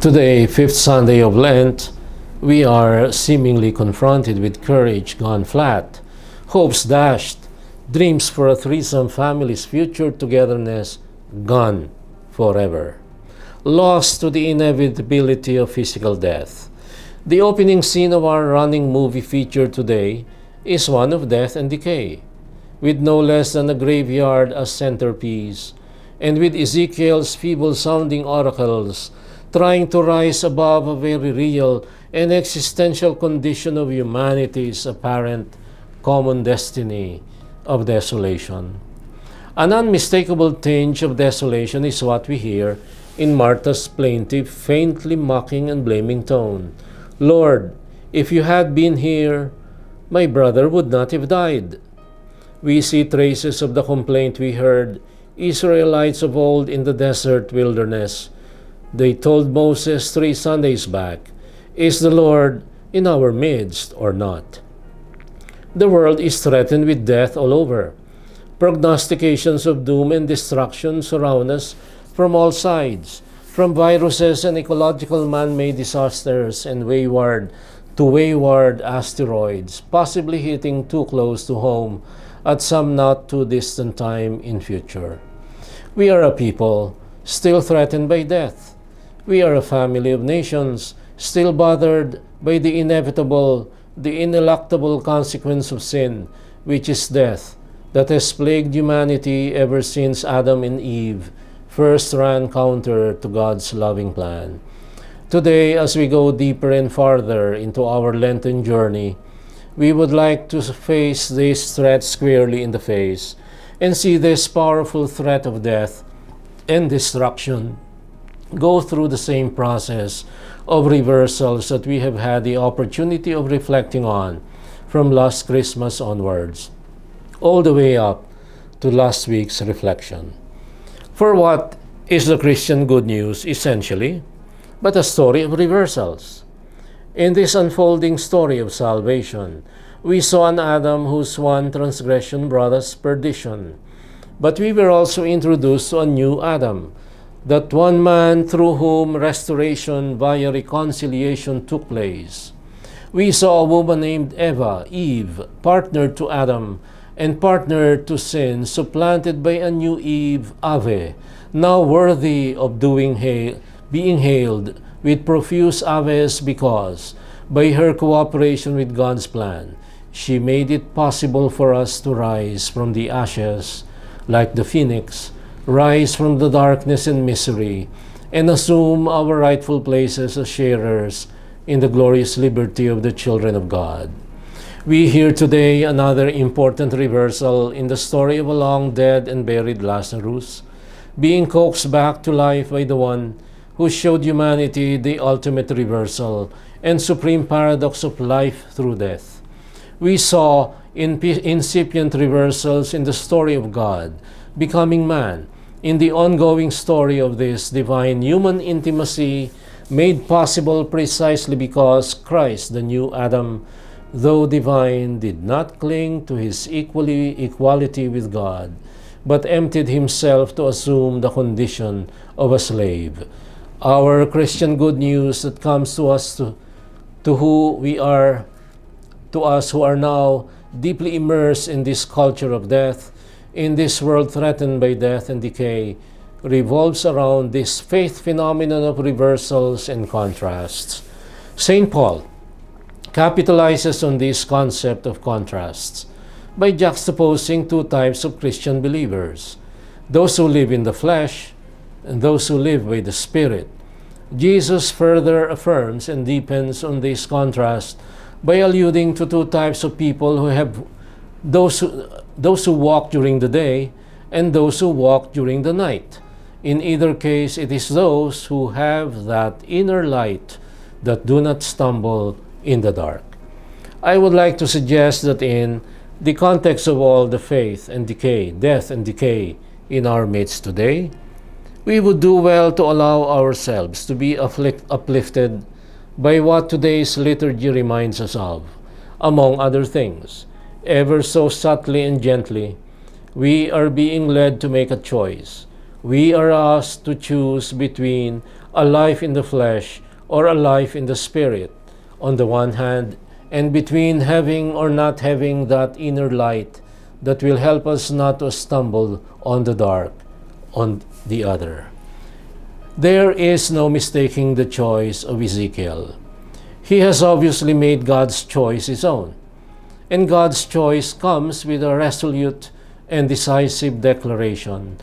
Today, fifth Sunday of Lent, we are seemingly confronted with courage gone flat, hopes dashed, dreams for a threesome family's future togetherness gone forever, lost to the inevitability of physical death. The opening scene of our running movie feature today is one of death and decay, with no less than a graveyard as centerpiece, and with Ezekiel's feeble-sounding oracles trying to rise above a very real and existential condition of humanity's apparent common destiny of desolation. An unmistakable tinge of desolation is what we hear in Martha's plaintive, faintly mocking and blaming tone. "Lord, if you had been here, my brother would not have died." We see traces of the complaint we heard Israelites of old in the desert wilderness. They told Moses 3 Sundays back, "Is the Lord in our midst or not?" The world is threatened with death all over. Prognostications of doom and destruction surround us from all sides, from viruses and ecological man-made disasters and wayward asteroids, possibly hitting too close to home at some not too distant time in future. We are a people still threatened by death. We are a family of nations still bothered by the inevitable, the ineluctable consequence of sin, which is death, that has plagued humanity ever since Adam and Eve first ran counter to God's loving plan. Today, as we go deeper and farther into our Lenten journey, we would like to face this threat squarely in the face and see this powerful threat of death and destruction go through the same process of reversals that we have had the opportunity of reflecting on from last Christmas onwards, all the way up to last week's reflection. For what is the Christian good news essentially but a story of reversals? In this unfolding story of salvation, we saw an Adam whose one transgression brought us perdition, but we were also introduced to a new Adam, that one man through whom restoration via reconciliation took place. We saw a woman named Eve, partnered to Adam and partnered to sin, supplanted by a new Eve, Ave, now worthy of being hailed with profuse Aves because, by her cooperation with God's plan, she made it possible for us to rise from the ashes like the phoenix, rise from the darkness and misery, and assume our rightful places as sharers in the glorious liberty of the children of God. We hear today another important reversal in the story of a long dead and buried Lazarus, being coaxed back to life by the one who showed humanity the ultimate reversal and supreme paradox of life through death. We saw incipient reversals in the story of God becoming man, in the ongoing story of this divine human intimacy made possible precisely because Christ, the new Adam, though divine, did not cling to his equality with God, but emptied himself to assume the condition of a slave. Our Christian good news that comes to us to us who are now deeply immersed in this culture of death, in this world threatened by death and decay, revolves around this faith phenomenon of reversals and contrasts. St. Paul capitalizes on this concept of contrasts by juxtaposing two types of Christian believers, those who live in the flesh and those who live by the Spirit. Jesus further affirms and deepens on this contrast by alluding to two types of people who have those who walk during the day and those who walk during the night. In either case, it is those who have that inner light that do not stumble in the dark. I would like to suggest that in the context of all the faith and decay, death and decay in our midst today, we would do well to allow ourselves to be uplifted by what today's liturgy reminds us of, among other things. Ever so subtly and gently, we are being led to make a choice. We are asked to choose between a life in the flesh or a life in the spirit, on the one hand, and between having or not having that inner light that will help us not to stumble on the dark, on the other. There is no mistaking the choice of Ezekiel. He has obviously made God's choice his own. And God's choice comes with a resolute and decisive declaration,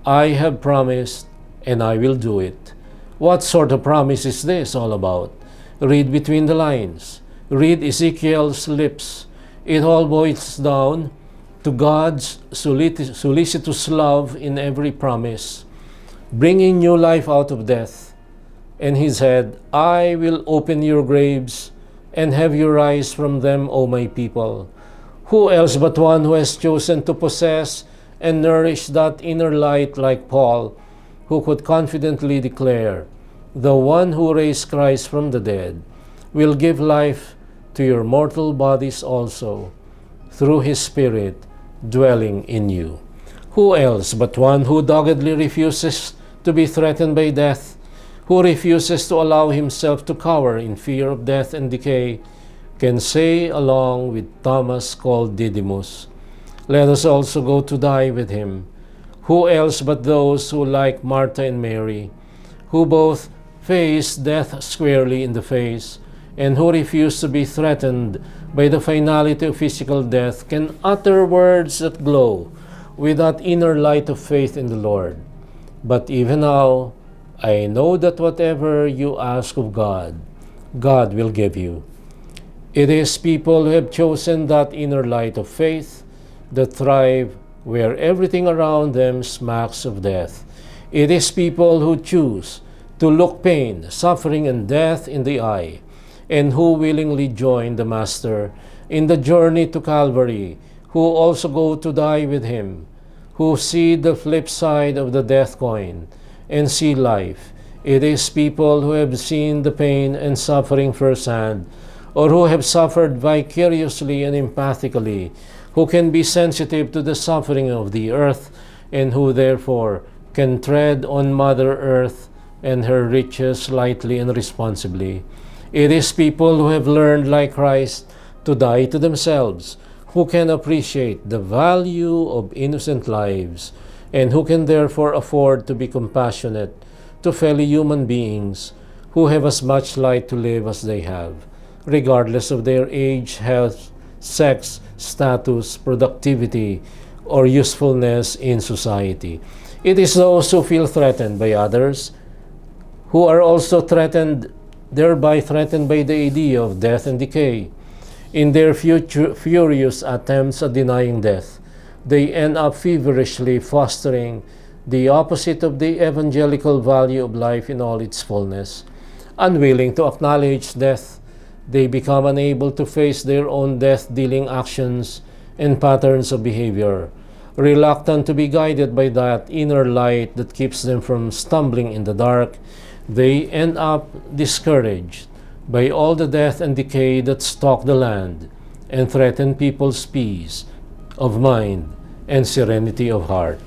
I have promised and I will do it. What sort of promise is this all about? Read between the lines. Read Ezekiel's lips. It all boils down to God's solicitous love in every promise, bringing new life out of death. And he said, I will open your graves and have you rise from them, O my people. Who else but one who has chosen to possess and nourish that inner light like Paul, who could confidently declare, the one who raised Christ from the dead will give life to your mortal bodies also, through his Spirit dwelling in you. Who else but one who doggedly refuses to be threatened by death, who refuses to allow himself to cower in fear of death and decay, can say along with Thomas called Didymus, let us also go to die with him. Who else but those who, like Martha and Mary, who both face death squarely in the face and who refuse to be threatened by the finality of physical death, can utter words that glow with that inner light of faith in the Lord. But even now, I know that whatever you ask of God, God will give you. It is people who have chosen that inner light of faith that thrive where everything around them smacks of death. It is people who choose to look pain, suffering, and death in the eye, and who willingly join the Master in the journey to Calvary, who also go to die with him, who see the flip side of the death coin and see life. It is people who have seen the pain and suffering firsthand, or who have suffered vicariously and empathically, who can be sensitive to the suffering of the earth, and who therefore can tread on Mother Earth and her riches lightly and responsibly. It is people who have learned, like Christ, to die to themselves, who can appreciate the value of innocent lives, and who can therefore afford to be compassionate to fellow human beings who have as much light to live as they have, regardless of their age, health, sex, status, productivity, or usefulness in society. It is those who feel threatened by others, who are also thereby threatened by the idea of death and decay. In their furious attempts at denying death, they end up feverishly fostering the opposite of the evangelical value of life in all its fullness. Unwilling to acknowledge death, they become unable to face their own death-dealing actions and patterns of behavior. Reluctant to be guided by that inner light that keeps them from stumbling in the dark, they end up discouraged by all the death and decay that stalk the land and threaten people's peace of mind and serenity of heart.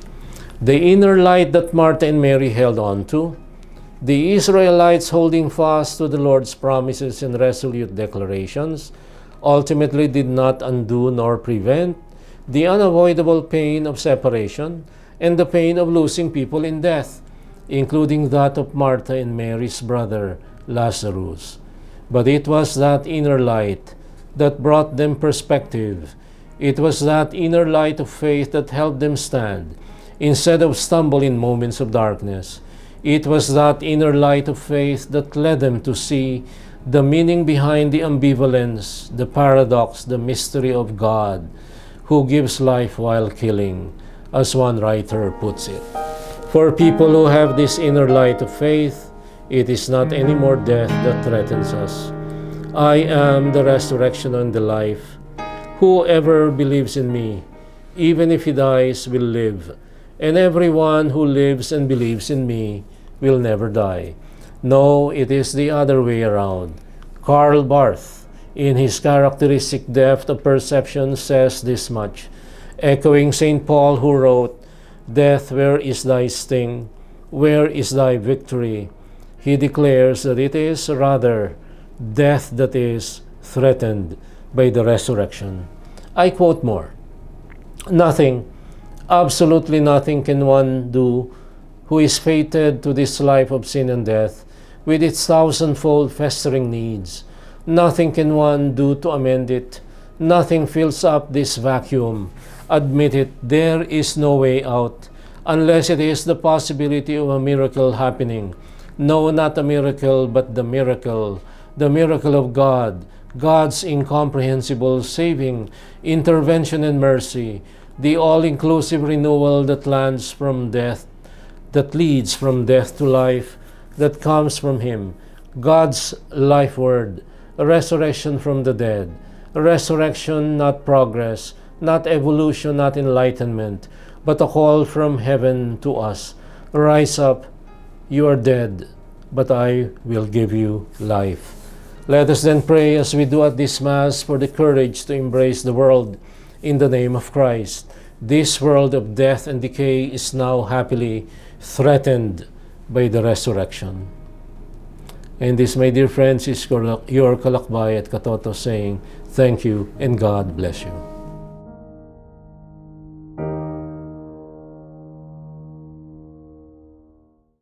The inner light that Martha and Mary held on to, the Israelites holding fast to the Lord's promises and resolute declarations, ultimately did not undo nor prevent the unavoidable pain of separation and the pain of losing people in death, including that of Martha and Mary's brother Lazarus. But it was that inner light that brought them perspective. It was that inner light of faith that helped them stand instead of stumble in moments of darkness. It was that inner light of faith that led them to see the meaning behind the ambivalence, the paradox, the mystery of God, who gives life while killing, as one writer puts it. For people who have this inner light of faith, it is not any more death that threatens us. I am the resurrection and the life. Whoever believes in me, even if he dies, will live. And everyone who lives and believes in me will never die. No, it is the other way around. Karl Barth, in his characteristic depth of perception, says this much, echoing St. Paul, who wrote, "Death, where is thy sting? Where is thy victory?" he declares that it is rather death that is threatened by the resurrection. I quote more. Nothing, absolutely nothing can one do who is fated to this life of sin and death with its thousandfold festering needs. Nothing can one do to amend it. Nothing fills up this vacuum. Admit it, there is no way out, unless it is the possibility of a miracle happening. No, not a miracle, but the miracle of God, God's incomprehensible saving intervention and mercy, the all-inclusive renewal that leads from death to life, that comes from Him, God's life word, a resurrection from the dead, a resurrection, not progress, not evolution, not enlightenment, but a call from heaven to us. Rise up, you are dead, but I will give you life. Let us then pray as we do at this Mass for the courage to embrace the world in the name of Christ. This world of death and decay is now happily threatened by the resurrection. And this, my dear friends, is your Kalakbay at Katoto saying, thank you and God bless you.